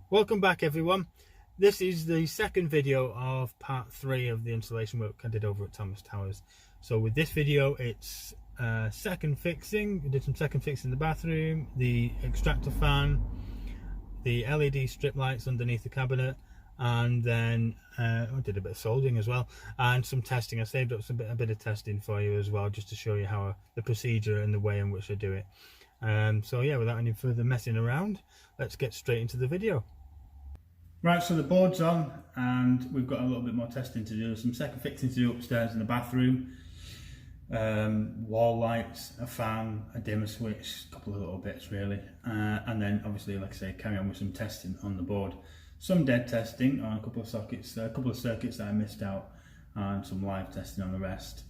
Welcome back everyone. This is the second video of part 3 of the installation work I did over at Thomas Towers. So with this video it's second fixing. We did some second fixing in the bathroom, the extractor fan, the LED strip lights underneath the cabinet, and then I did a bit of soldering as well, and some testing. I saved up a bit of testing for you as well, just to show you how the procedure and the way in which I do it. So yeah, without any further messing around, let's get straight into the video. Right, so the board's on and we've got a little bit more testing to do. Some second fixing to do upstairs in the bathroom. Wall lights, a fan, a dimmer switch, a couple of little bits really. And then obviously, like I say, carry on with some testing on the board. Some dead testing on a couple of sockets, a couple of circuits that I missed out, and some live testing on the rest.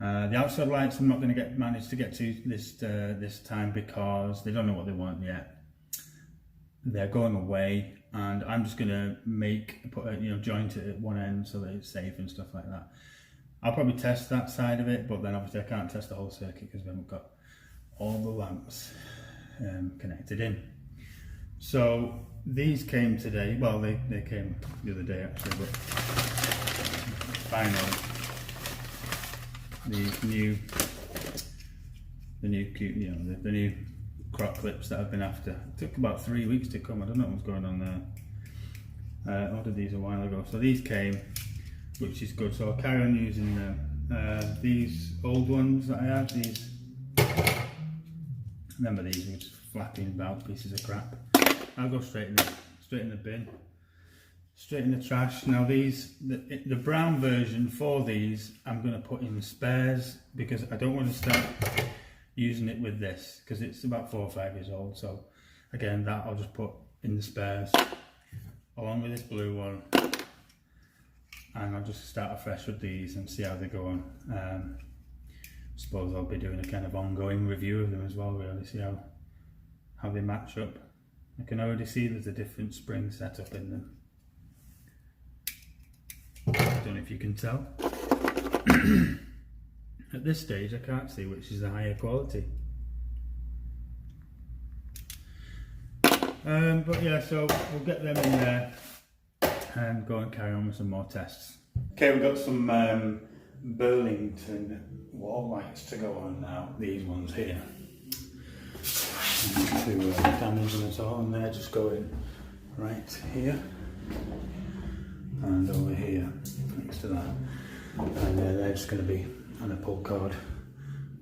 The outside lights I'm not going to manage to get to this time because they don't know what they want yet. They're going away, and I'm just going to put a joint it at one end so that it's safe and stuff like that. I'll probably test that side of it, but then obviously I can't test the whole circuit because we haven't got all the lamps connected in. So these came today. Well, they came the other day actually, but finally the new crop clips that I've been after. It took about 3 weeks to come. I don't know what was going on there. I ordered these a while ago, so these came, which is good. So I'll carry on using them. These old ones that I had, these, remember these were just flapping about pieces of crap. I'll go straight in the bin, straight in the trash. Now these, the brown version for these, I'm going to put in spares because I don't want to start using it with this because it's about 4 or 5 years old. So again, that I'll just put in the spares along with this blue one, and I'll just start afresh with these and see how they go on. I suppose I'll be doing a kind of ongoing review of them as well, really, see how they match up. I can already see there's a different spring setup in them. I don't know if you can tell. At this stage I can't see which is the higher quality. But yeah, so we'll get them in there and go and carry on with some more tests. Okay, we've got some Burlington wall lights to go on now, these ones here. To damage them at all, and they're just going right here and over here next to that, and they're just going to be on a pull cord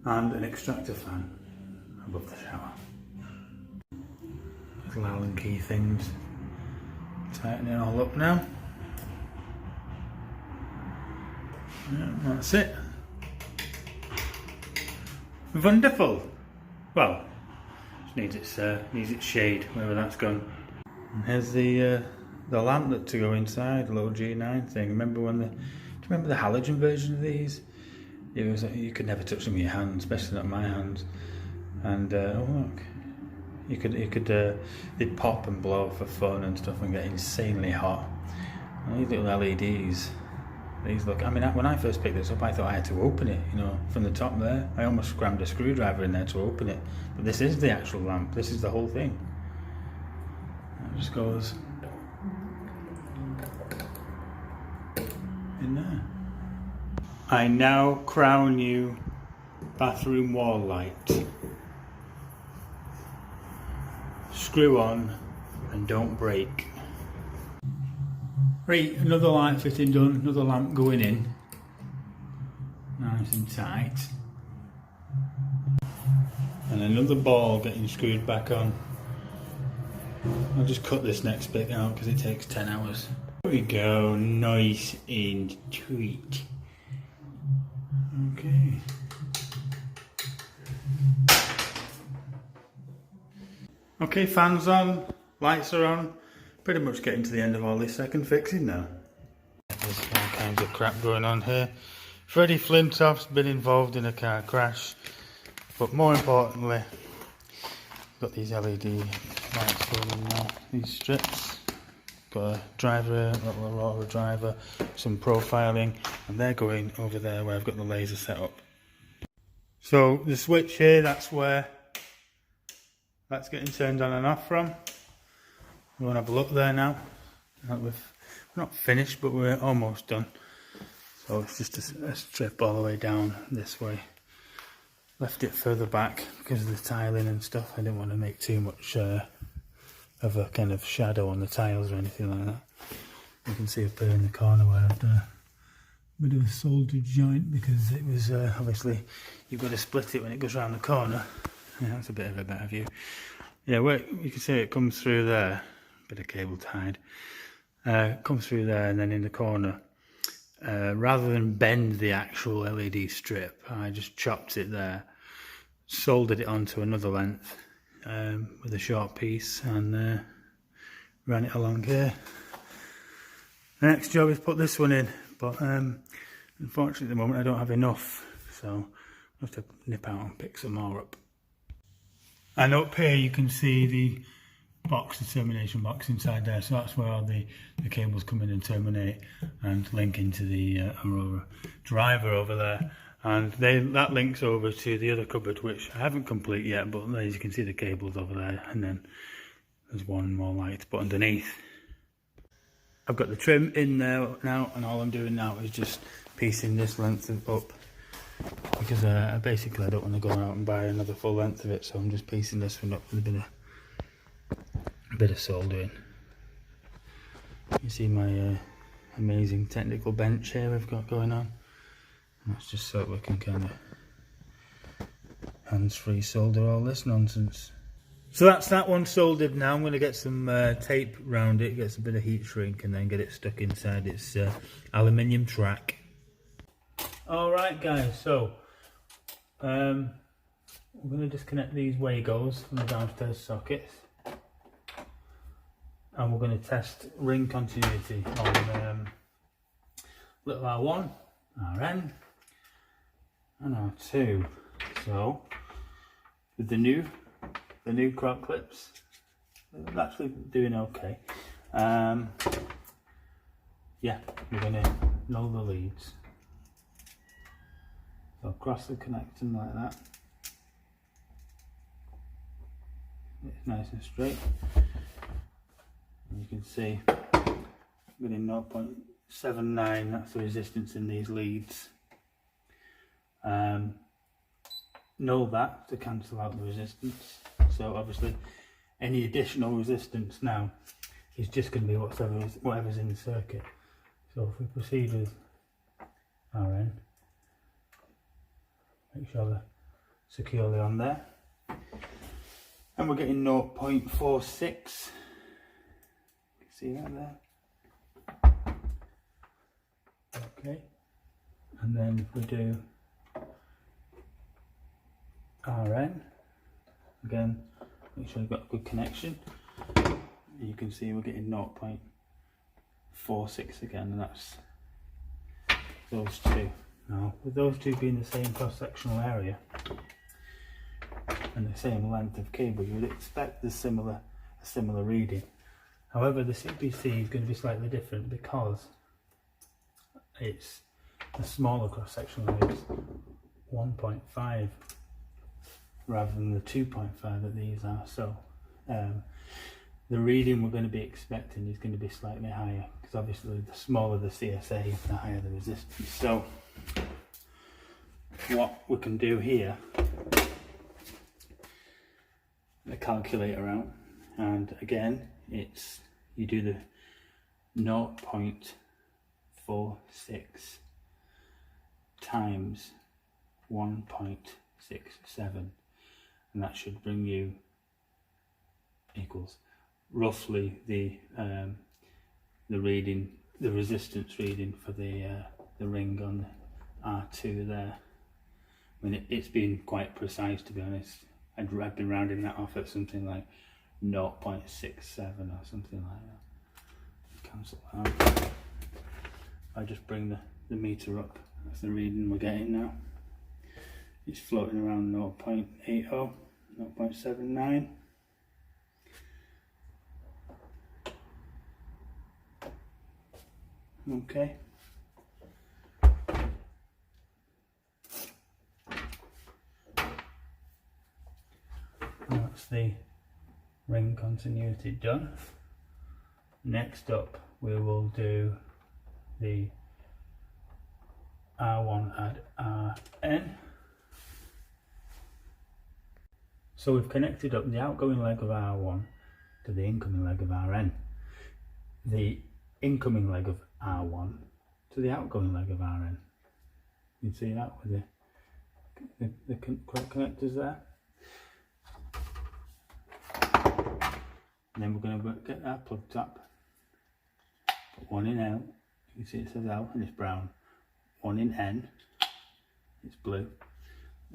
and an extractor fan above the shower. Little Allen key things. Tighten it all up now. Yeah, that's it. Wonderful. Well, needs its shade, wherever that's gone. And here's the lamp that to go inside, the little G9 thing. Remember when do you remember the halogen version of these? It was, you could never touch them with your hands, especially not my hands. And oh look, they'd pop and blow for fun and stuff and get insanely hot. And these little LEDs, these look, I mean, when I first picked this up I thought I had to open it, from the top there. I almost crammed a screwdriver in there to open it. But this is the actual lamp, this is the whole thing. It just goes in there. I now crown you bathroom wall light. Screw on and don't break. Right, another light fitting done, another lamp going in. Nice and tight. And another ball getting screwed back on. I'll just cut this next bit out because it takes 10 hours. There we go, nice and sweet. Okay. Okay, fans on, lights are on. Pretty much getting to the end of all this second fixing now. There's all kinds of crap going on here. Freddie Flintoff's been involved in a car crash, but more importantly, got these LED lights going in now. These strips, got a driver, a driver, some profiling, and they're going over there where I've got the laser set up. So the switch here, that's where that's getting turned on and off from. We want to have a look there now. We're not finished, but we're almost done. So it's just a strip all the way down this way. Left it further back because of the tiling and stuff. I didn't want to make too much of a kind of shadow on the tiles or anything like that. You can see up here in the corner where I've done a bit of a soldered joint because it was obviously you've got to split it when it goes around the corner. Yeah, that's a bit of a better view. Yeah, where you can see it comes through there. Bit of cable tied. Comes through there, and then in the corner. Rather than bend the actual LED strip, I just chopped it there, soldered it onto another length with a short piece, and ran it along here. The next job is put this one in, but unfortunately at the moment I don't have enough, so I'll have to nip out and pick some more up. And up here you can see the box, the termination box inside there, so that's where all the cables come in and terminate and link into the Aurora driver over there, and that links over to the other cupboard, which I haven't complete yet, but as you can see the cables over there, and then there's one more light but underneath. I've got the trim in there now, and all I'm doing now is just piecing this length up because basically I don't want to go out and buy another full length of it, so I'm just piecing this one up with a bit of soldering. You see my amazing technical bench here we've got going on, and that's just so we can kind of hands-free solder all this nonsense. So that's that one soldered now. I'm going to get some tape round it, get a bit of heat shrink, and then get it stuck inside its aluminium track. Alright guys, so we're going to disconnect these Wagos from the downstairs sockets, and we're going to test ring continuity on little R1, Rn and R2. So with the new crock clips, they're actually doing okay. Yeah, we're going to know the leads. So across the connecting like that. It's nice and straight. And you can see getting 0.79, that's the resistance in these leads. Know that to cancel out the resistance. So obviously any additional resistance now is just going to be whatever's in the circuit. So if we proceed with Rn, make sure they're securely on there, and we're getting 0.46. See that there? Okay, and then if we do Rn, again, make sure you've got a good connection. You can see we're getting 0.46 again, and that's those two. Now, with those two being the same cross-sectional area and the same length of cable, you would expect a similar reading. However, the CPC is going to be slightly different because it's a smaller cross-sectional area, 1.5 rather than the 2.5 that these are. So the reading we're going to be expecting is going to be slightly higher, because obviously the smaller the CSA, the higher the resistance. So what we can do here, the calculator out, and again it's, you do the 0.46 times 1.67, and that should bring you equals roughly the reading, the resistance reading for the ring on R2 there. I mean, it's been quite precise, to be honest. I've been rounding that off at something like 0.67 or something like that. Cancel that. I just bring the meter up. That's the reading we're getting now. It's floating around 0.80, 0.79. Okay. That's the ring continuity done. Next up we will do the R1 add Rn. So we've connected up the outgoing leg of R1 to the incoming leg of Rn, the incoming leg of R1 to the outgoing leg of Rn. You can see that with the connectors there. And then we're going to get our plug top, put one in L, you can see it says L and it's brown, one in N, it's blue.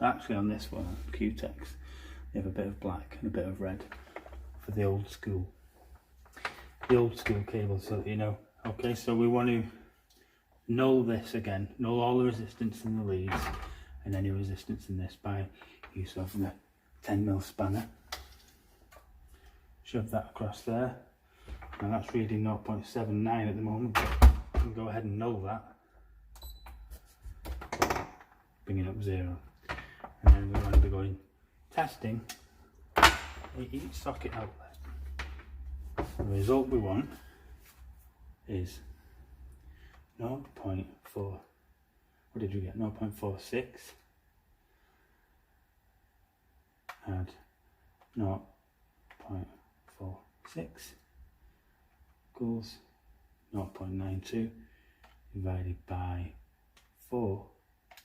Actually on this one, Q-Tex, they have a bit of black and a bit of red for the old school cable, so that you know. Okay, so we want to null this again, null all the resistance in the leads and any resistance in this by use of the 10mm spanner. Shove that across there. Now that's reading 0.79 at the moment, but we can go ahead and null that, bringing up 0. And then we're going to be going testing each socket outlet. The result we want is 0.4, what did we get, 0.46 and 0.46 equals 0.92 divided by 4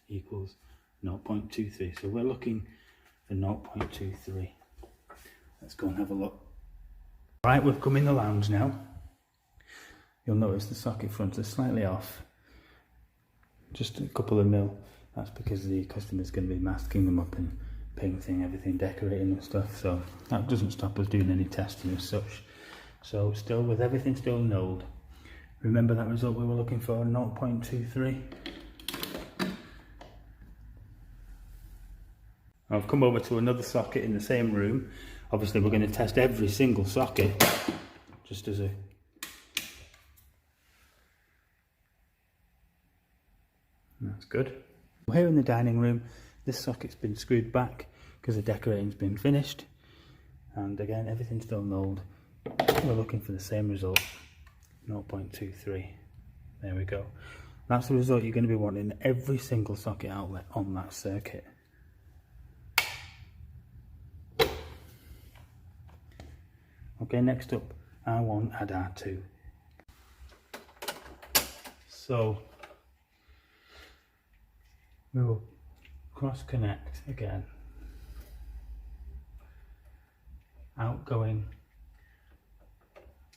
equals 0.23. So we're looking for 0.23. Let's go and have a look. Right, we've come in the lounge now. You'll notice the socket fronts are slightly off, just a couple of mil. That's because the customer's going to be masking them up and painting everything, decorating and stuff, so that doesn't stop us doing any testing as such. So still, with everything still nulled, remember that result we were looking for, 0.23. I've come over to another socket in the same room. Obviously we're going to test every single socket, just as a that's good. Here in the dining room, this socket's been screwed back because the decorating's been finished, and again everything's still nulled. We're looking for the same result, 0.23. There we go. That's the result you're going to be wanting in every single socket outlet on that circuit. Okay, next up, R1 add R2. So we will cross connect again, outgoing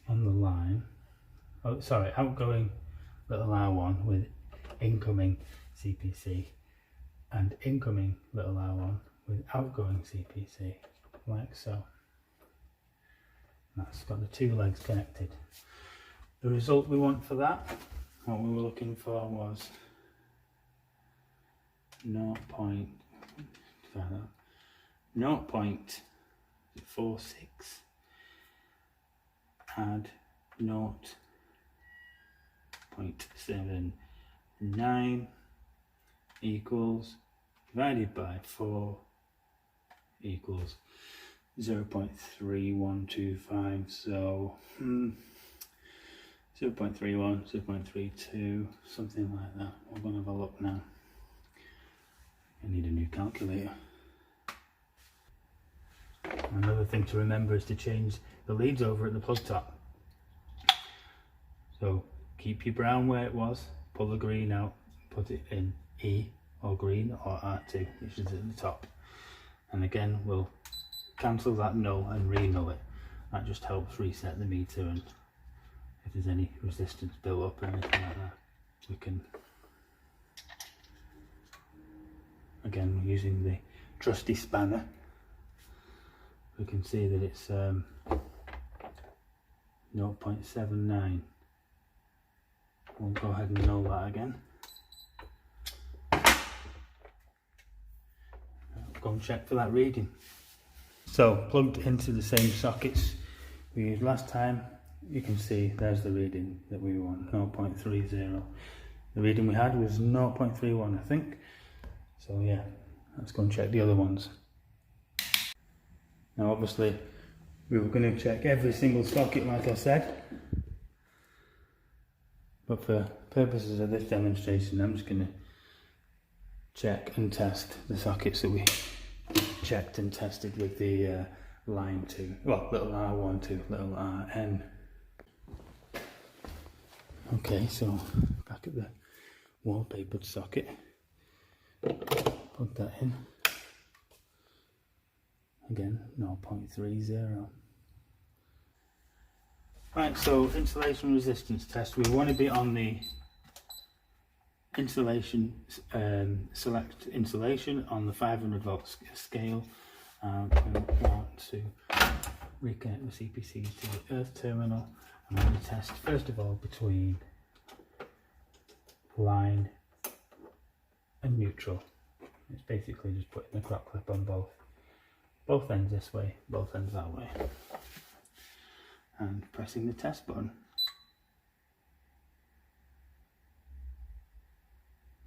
on the line, outgoing little R1 with incoming CPC and incoming little R1 with outgoing CPC, like so. That's got the two legs connected. The result we want for that, what we were looking for was 0.46 add 0.79 equals, divided by 4 equals 0.3125, so 0.31, 0.32, something like that. We're going to have a look now. I need a new calculator. Another thing to remember is to change the leads over at the plug top. So keep your brown where it was, pull the green out, put it in E or green or R2, which is at the top. And again, we'll cancel that null and re-null it. That just helps reset the meter, and if there's any resistance built up or anything like that, we can, again using the trusty spanner, we can see that it's 0.79. We'll go ahead and null that again. Go and check for that reading. So plugged into the same sockets we used last time, you can see there's the reading that we want, 0.30. The reading we had was 0.31, I think. So yeah, let's go and check the other ones. Now obviously we were going to check every single socket like I said, But for purposes of this demonstration, I'm just going to check and test the sockets that we checked and tested with the line 2, well, little R1 to little RN. Okay, so back at the wallpapered socket, plug that in. Again, 0.30. Right, so insulation resistance test. We want to be on the insulation, select insulation on the 500 volt scale. We want to reconnect the CPC to the earth terminal. I'm going to test first of all between line and neutral. It's basically just putting the crop clip on both ends this way, both ends that way, and pressing the test button.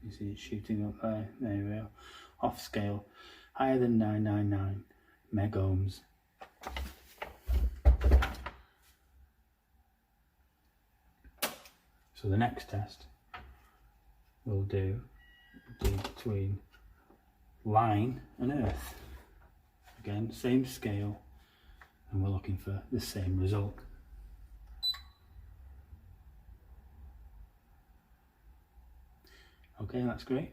You see it shooting up there. There we go. Off scale, higher than 999 megohms. So the next test we'll do between line and earth. Again, same scale, and we're looking for the same result. Okay, that's great.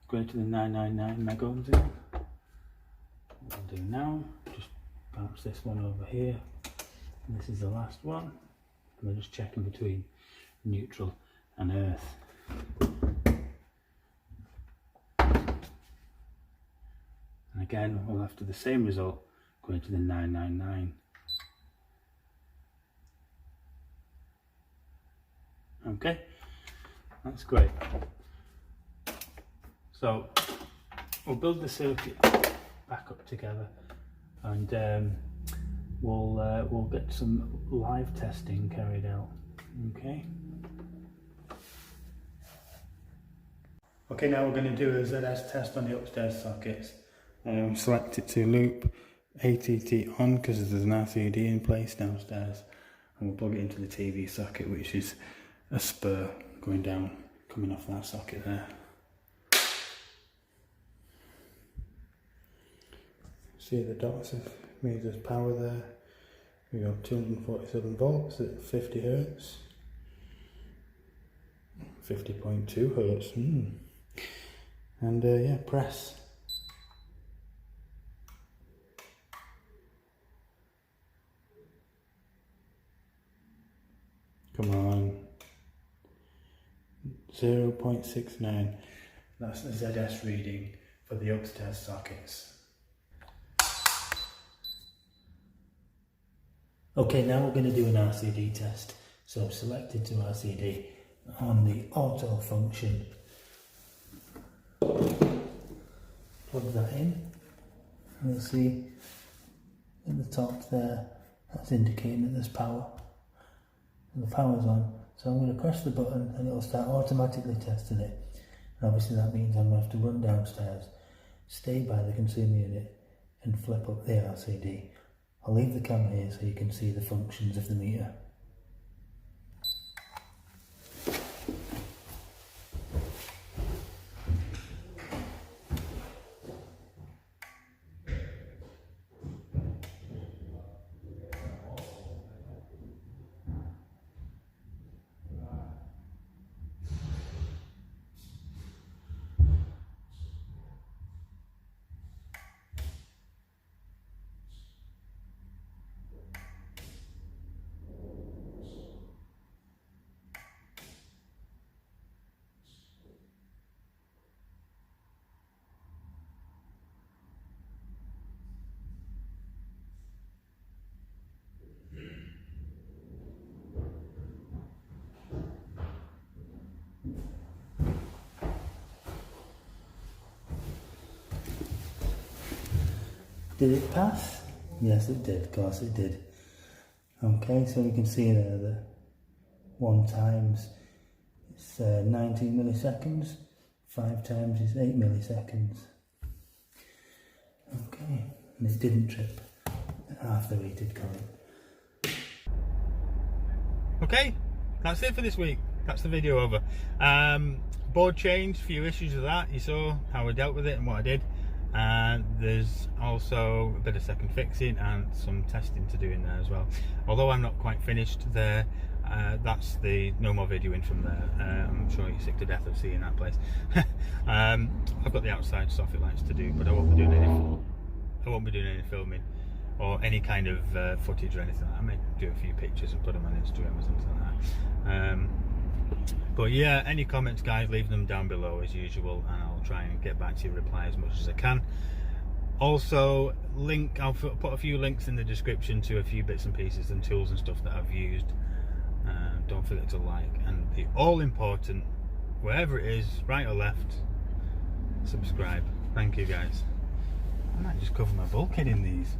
Greater than 999 megohms again. What I'll do now, just bounce this one over here. And this is the last one. And we're just checking between neutral and earth. And again, we'll have to the same result, greater than 999. Okay, that's great. So we'll build the circuit back up together, and we'll get some live testing carried out. Okay. Okay, now we're going to do a ZS test on the upstairs sockets. Select it to loop, ATT on because there's an RCD in place downstairs, and we'll plug it into the TV socket, which is a spur going down, coming off that socket there. See the dots have made us power there. We got 247 volts at 50 hertz, 50.2 hertz, and yeah, press. Come on, 0.69, that's the ZS reading for the upstairs sockets. Okay, now we're going to do an RCD test. So select into RCD on the auto function. Plug that in. And you'll see at the top there, that's indicating that there's power. And the power's on. So I'm going to press the button and it'll start automatically testing it. And obviously that means I'm going to have to run downstairs, stay by the consumer unit and flip up the RCD. I'll leave the camera here so you can see the functions of the meter. Did it pass? Yes, it did. Of course it did. Okay, so you can see there that 1 times it's 19 milliseconds, 5 times is 8 milliseconds. Okay, and it didn't trip at half the rated current. Okay, that's it for this week. that's the video over. Board change, few issues with that. You saw how I dealt with it and what I did. And there's also a bit of second fixing and some testing to do in there as well. Although I'm not quite finished there, that's the no more videoing from there. I'm sure you're sick to death of seeing that place. I've got the outside soffit lights to do, but I won't be doing any filming or any kind of footage or anything like that. I may do a few pictures and put them on Instagram or something like that. But yeah, any comments, guys, leave them down below as usual, and I'll try and get back to you, reply as much as I can. Also, I'll put a few links in the description to a few bits and pieces and tools and stuff that I've used. Don't forget to like, and the all important, wherever it is, right or left, subscribe. Thank you, guys. I might just cover my bulkhead in these.